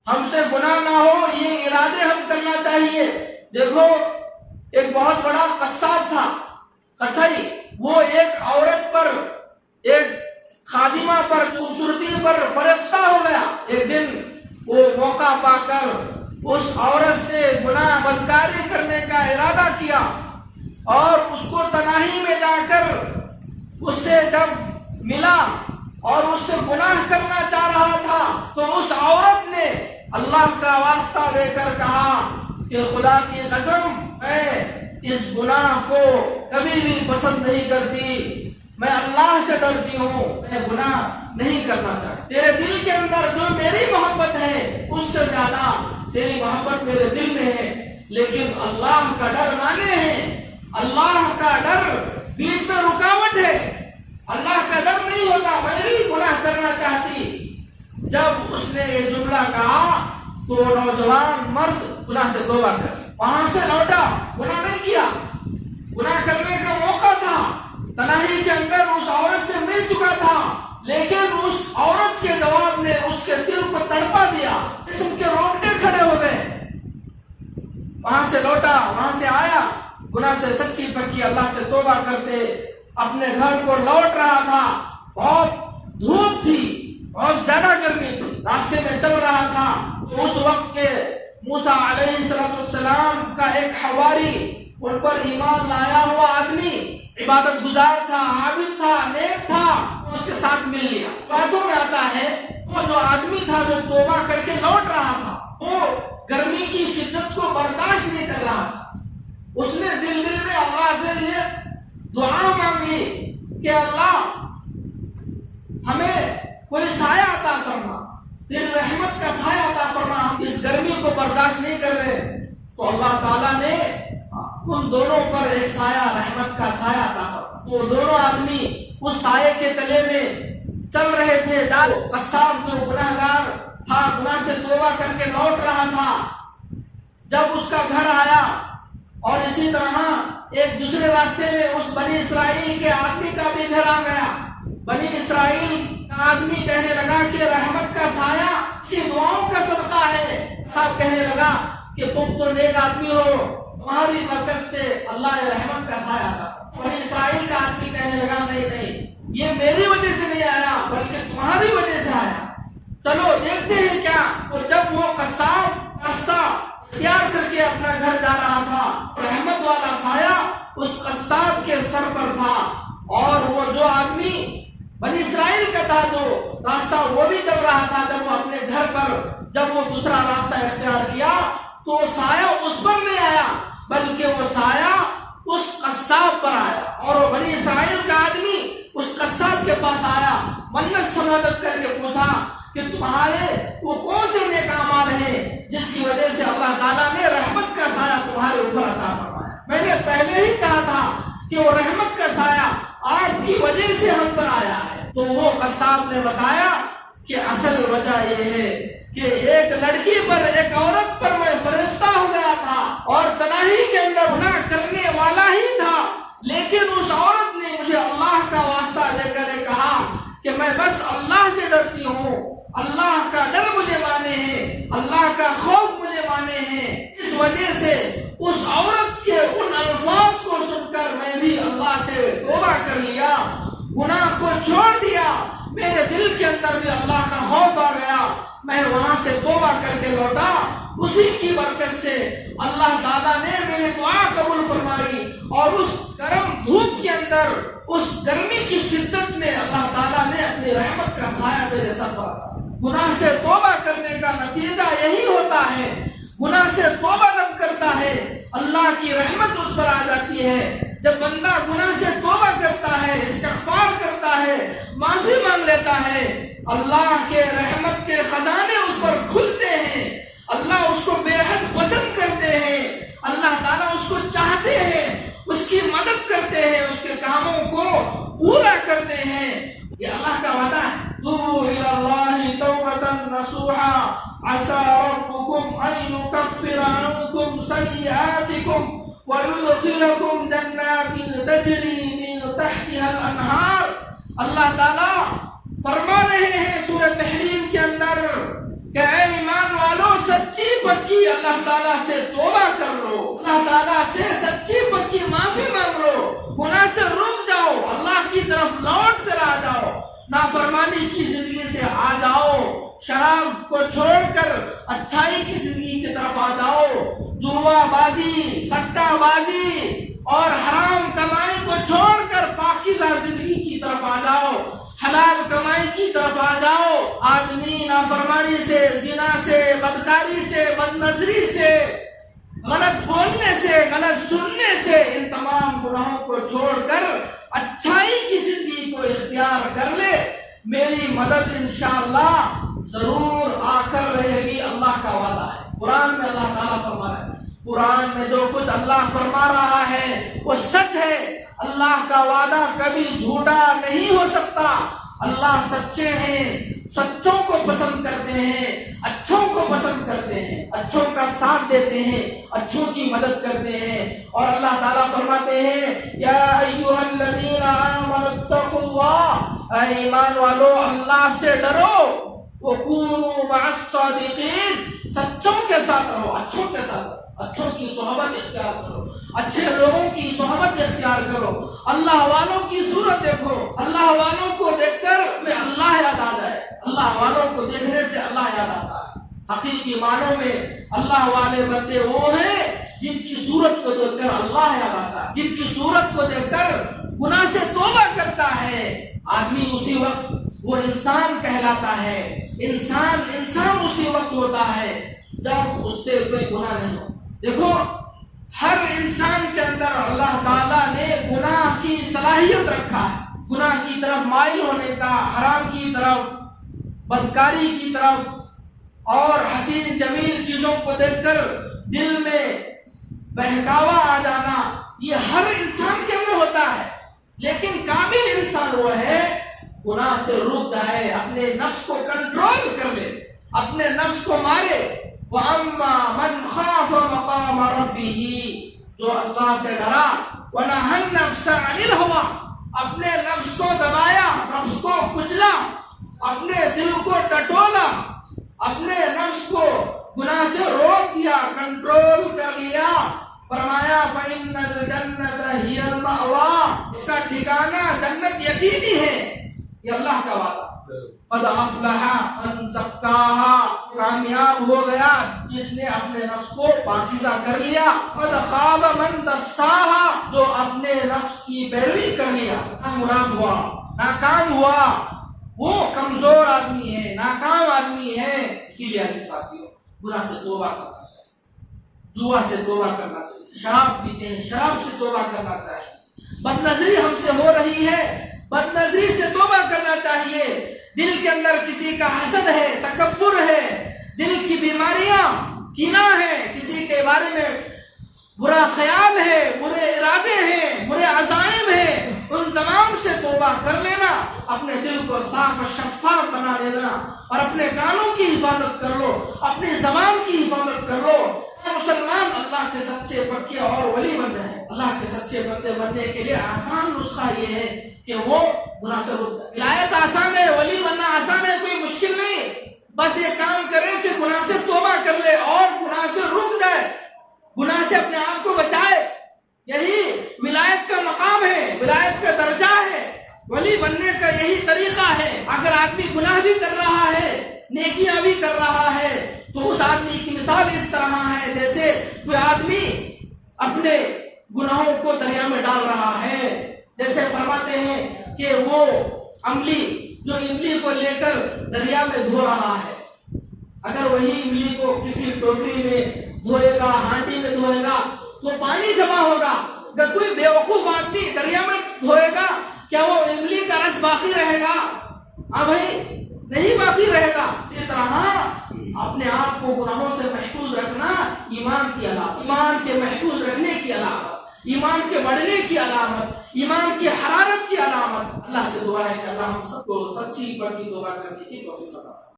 ہم سے گناہ نہ ہو، یہ ارادے ہم کرنا چاہیے۔ دیکھو ایک بہت بڑا قصاب تھا، قصائی، وہ ایک عورت پر، ایک خادمہ پر، خوبصورتی پر فرشتہ ہو گیا۔ ایک دن وہ موقع پا کر اس عورت سے گناہ بدکاری کرنے کا ارادہ کیا، اور اس کو تنہائی میں جا کر اس سے جب ملا اور اس سے گناہ کرنا چاہ رہا تھا، تو اس عورت نے اللہ کا واسطہ لے کر کہا کہ خدا کی قسم، میں اس گناہ کو کبھی بھی پسند نہیں کرتی، میں اللہ سے ڈرتی ہوں، میں گناہ نہیں کرنا چاہتی۔ تیرے دل کے اندر جو میری محبت ہے اس سے زیادہ تیری محبت میرے دل میں ہے، لیکن اللہ کا ڈر مانے ہے، اللہ کا ڈر بیچ میں رکاوٹ ہے، اللہ کا ڈر نہیں ہوتا، میں بھی گناہ کرنا چاہتی۔ جب اس نے یہ جملہ کہا تو نوجوان مرد گناہ سے توبہ کر وہاں سے لوٹا، گناہ نہیں کیا۔ گناہ کرنے کا موقع تھا، تنہائی کے اندر اس عورت سے مل چکا تھا، لیکن اس عورت کے جواب نے اس کے دل کو تڑپا دیا، جسم کے رونگٹے کھڑے ہو گئے۔ وہاں سے لوٹا، وہاں سے آیا، گناہ سے سچی پکی اللہ سے توبہ کرتے اپنے گھر کو لوٹ رہا تھا۔ بہت دھوپ تھی، بہت زیادہ گرمی تھی، راستے میں چل رہا تھا۔ اس وقت کے موسیٰ علیہ السلام کا ایک حواری، ان پر ایمان لایا ہوا آدمی، عبادت گزار تھا، عابد تھا، نیک تھا، اس کے ساتھ مل لیا۔ باتوں میں آتا ہے وہ جو آدمی تھا جو توبہ کر کے لوٹ رہا تھا، وہ گرمی کی شدت کو برداشت نہیں کر رہا تھا۔ اس نے دل میں اللہ سے یہ دعا مانگی کہ اللہ ہمیں کوئی سایہ عطا فرما، تیری رحمت کا سایہ عطا فرما، ہم اس گرمی کو برداشت نہیں کر رہے۔ تو اللہ تعالیٰ نے ان دونوں پر ایک سایہ، رحمت کا سایہ عطا فرما۔ وہ دونوں آدمی اس سائے کے تلے میں چل رہے تھے۔ قصاب جو گناہگار تھا، گناہ سے توبہ کر کے لوٹ رہا تھا، جب اس کا گھر آیا، اور اسی طرح ایک دوسرے راستے میں اس بنی اسرائیل کے آدمی کا بھی گھر آ گیا۔ بنی اسرائیل کا آدمی کہنے لگا کہ رحمت کا سایہ کی دعاؤں کا صدقہ ہے۔ صاحب کہنے لگا کہ تم تو نیک آدمی ہو، تمہاری برکت سے اللہ رحمت کا سایہ تھا۔ بنی اسرائیل کا آدمی کہنے لگا نہیں، یہ میری وجہ سے نہیں آیا بلکہ تمہاری وجہ سے آیا، چلو دیکھتے ہیں کیا۔ تو جب وہ قصاب راستہ اختیار کر کے اپنا گھر جا رہا تھا، رحمت والا سایہ اس قصاب کے سر پر تھا، اور وہ جو آدمی بنی اسرائیل کا تھا جو راستہ وہ بھی چل رہا تھا، جب وہ اپنے گھر پر جب وہ دوسرا راستہ اختیار کیا تو سایہ اس پر نہیں آیا بلکہ وہ سایہ اس قصاب پر آیا۔ اور وہ بنی اسرائیل کا آدمی اس قصاب کے پاس آیا، منت سماجت کر کے پوچھا کہ تمہارے وہ کون سے نیک اعمال ہیں جس کی وجہ سے اللہ تعالیٰ نے رحمت کا سایہ تمہارے اوپر عطا فرمایا؟ میں نے پہلے ہی کہا تھا کہ وہ رحمت کا سایہ آپ کی وجہ سے ہم پر آیا ہے۔ تو وہ قصاب نے بتایا کہ اصل وجہ یہ ہے کہ ایک لڑکی پر، ایک عورت پر میں فرشتہ ہو گیا تھا، اور تنہائی کے اندر گناہ کرنے والا ہی تھا، لیکن اس عورت نے مجھے اللہ کا واسطہ لے کر کہا کہ میں بس اللہ سے ڈرتی ہوں، اللہ کا ڈر مجھے مانے ہیں، اللہ کا خوف مجھے مانے ہیں۔ اس وجہ سے اس عورت کے ان الفاظ کو سن کر میں بھی اللہ سے توبہ کر لیا، گناہ کو چھوڑ دیا، میرے دل کے اندر بھی اللہ کا خوف آ گیا، میں وہاں سے توبہ کر کے لوٹا۔ اسی کی برکت سے اللہ تعالیٰ نے میری دعا قبول فرمائی، اور اس گرم دھوپ کے اندر، اس گرمی کی شدت میں اللہ تعالیٰ نے اپنی رحمت کا سایہ میرے سر پر رکھا۔ گناہ سے توبہ کرنے کا نتیجہ یہی ہوتا ہے، گناہ سے توبہ جب کرتا ہے اللہ کی رحمت اس پر آ جاتی ہے۔ جب بندہ گناہ سے توبہ کرتا ہے، استغفار کرتا ہے، معافی مانگ لیتا ہے، اللہ کے رحمت کے خزانے اس پر کھلتے ہیں، اللہ اس کو بے حد پسند کرتے ہیں، اللہ تعالیٰ اس کو چاہتے ہیں، اس کی مدد کرتے ہیں، اس کے کاموں کو پورا کرتے ہیں۔ یہ اللہ کا وعدہ ہے، توبوا الی اللہ توبۃ نصوحا عسى ربكم ان يكفر عنكم سيئاتكم ويدخلكم جنات تجری من تحتها الانہار۔ اللہ تعالیٰ فرما رہے ہیں سورہ تحریم کے اندر کہ اے ایمان والو، سچی پکی اللہ تعالیٰ سے توبہ کر لو، اللہ تعالیٰ سے سچی پکی معافی مانگ لو، گناہ سے رک جاؤ، اللہ کی طرف لوٹ کر آ جاؤ، نافرمانی کی زندگی سے آ جاؤ، شراب کو چھوڑ کر اچھائی کی زندگی کی طرف آ جاؤ، جوا بازی، سٹا بازی اور حرام کمائی کو چھوڑ کر پاکیزہ زندگی کی طرف آ جاؤ، حلال کمائی کی طرف آ جاؤ۔ آدمی نافرمانی سے، زنا سے، بدکاری سے، بد نظری سے، غلط بولنے سے، غلط سننے سے، ان تمام گناہوں کو چھوڑ کر اچھائی کی زندگی کو اختیار کر لے، میری مدد انشاءاللہ ضرور آ کر رہے گی، اللہ کا وعدہ ہے۔ قرآن میں اللہ تعالیٰ فرما رہا ہے، قرآن میں جو کچھ اللہ فرما رہا ہے وہ سچ ہے، اللہ کا وعدہ کبھی جھوٹا نہیں ہو سکتا۔ اللہ سچے ہیں، سچوں کو پسند کرتے ہیں، اچھوں کو پسند کرتے ہیں، اچھوں کا ساتھ دیتے ہیں، اچھوں کی مدد کرتے ہیں۔ اور اللہ تعالیٰ فرماتے ہیں یا ایھا الذین آمنوا اتقوا اللہ، اے ایمان والو اللہ سے ڈرو، وکونوا مع الصادقین، سچوں کے ساتھ رہو، اچھوں کے ساتھ، اچھوں کی صحبت اختیار کرو، اچھے لوگوں کی صحبت اختیار کرو، اللہ والوں کی صورت دیکھو، اللہ والوں کو دیکھ کر میں اللہ یاد آ جائے، اللہ والوں کو دیکھنے سے اللہ یاد آتا ہے۔ حقیقی معنوں میں اللہ والے بندے وہ ہیں جن کی صورت کو دیکھ کر اللہ یاد آتا ہے، جن کی صورت کو دیکھ کر گناہ سے توبہ کرتا ہے۔ آدمی اسی وقت وہ انسان کہلاتا ہے، انسان اسی وقت ہوتا ہے جب اس سے کوئی گناہ نہیں ہو۔ دیکھو ہر انسان کے اندر اللہ تعالیٰ نے گناہ کی صلاحیت رکھا ہے، گناہ کی طرف مائل ہونے کا، حرام کی طرف، بدکاری کی طرف اور حسین جمیل چیزوں کو دیکھ کر دل میں بہکاوا آ جانا، یہ ہر انسان کے اندر ہوتا ہے۔ لیکن کامل انسان وہ ہے گناہ سے رک جائے، اپنے نفس کو کنٹرول کر لے، اپنے نفس کو مارے۔ وَأَمَّا مَنْ خَافَ مَقَامَ رَبِّهِ، جو اللہ سے ڈرا، وَنَهَى النَّفْسَ عَنِ الْهَوَىٰ، اپنے نفس کو دبایا، نفس کو کچلا، اپنے دل کو ٹٹولا، اپنے نفس کو گناہ سے روک دیا، کنٹرول کر لیا، فرمایا فَإِنَّ الْجَنَّةَ هِيَ الْمَأْوَىٰ، اس کا ٹھکانہ جنت یقینی ہے، یہ اللہ کا وعدہ۔ قد افلح من زکاها، کامیاب ہو گیا جس نے اپنے نفس کو پاکیزہ کر لیا۔ قد خاب من دساها، جو اپنے نفس کی پیروی کر لیا، مراد ہوا، ناکام ہوا، وہ کمزور آدمی ہے، ناکام آدمی ہے۔ اسی لیے عزیز ساتھیوں گناہ سے توبہ کرنا چاہیے، جوا سے توبہ کرنا چاہیے، شراب پیتے ہیں شراب سے توبہ کرنا چاہیے، بد نظری ہم سے ہو رہی ہے، بد نظری سے توبہ کرنا چاہیے، دل کے اندر کسی کا حسد ہے، تکبر ہے، دل کی بیماریاں، کینہ ہے، کسی کے بارے میں برا خیال ہے، برے ارادے ہیں، برے عزائم ہیں، ان تمام سے توبہ کر لینا، اپنے دل کو صاف و شفاف بنا لینا، اور اپنے کانوں کی حفاظت کر لو، اپنی زبان کی حفاظت کر لو۔ مسلمان اللہ کے سچے پکے اور ولی بن جائیں۔ اللہ کے سچے بندے بننے کے لیے آسان نسخہ یہ ہے کہ وہ گناہ سے رک جائے۔ ولایت آسان ہے، ولی بننا آسان ہے، کوئی مشکل نہیں، بس یہ کام کرے کہ گناہ سے توبہ کر لے اور گناہ سے رک جائے، گناہ سے اپنے آپ کو بچائے۔ یہی ولایت کا مقام ہے، ولایت کا درجہ ہے، ولی بننے کا یہی طریقہ ہے۔ اگر آدمی گناہ بھی کر رہا ہے، نیکیاں بھی کر رہا ہے، تو اس آدمی کی مثال اس طرح ہے جیسے کوئی آدمی اپنے گناہوں کو دریا میں ڈال رہا ہے۔ جیسے فرماتے ہیں کہ وہ املی جو املی کو لے کر دریا میں دھو رہا ہے، اگر وہی املی کو کسی ٹوکری میں دھوئے گا، ہانڈی میں دھوئے گا تو پانی جمع ہوگا۔ اگر کوئی بیوقوف آدمی دریا میں دھوئے گا، کیا وہ املی کا رس باقی رہے گا؟ ہاں بھائی، نہیں باقی رہے گا۔ اسی طرح اپنے آپ کو گناہوں سے محفوظ رکھنا ایمان کی علامت، ایمان کے محفوظ رکھنے کی علامت، ایمان کے بڑھنے کی علامت، ایمان کی حرارت کی علامت۔ اللہ سے دعا ہے کہ اللہ ہم سب کو سچی پکی توبہ کرنے کی توفیق عطا فرمائے۔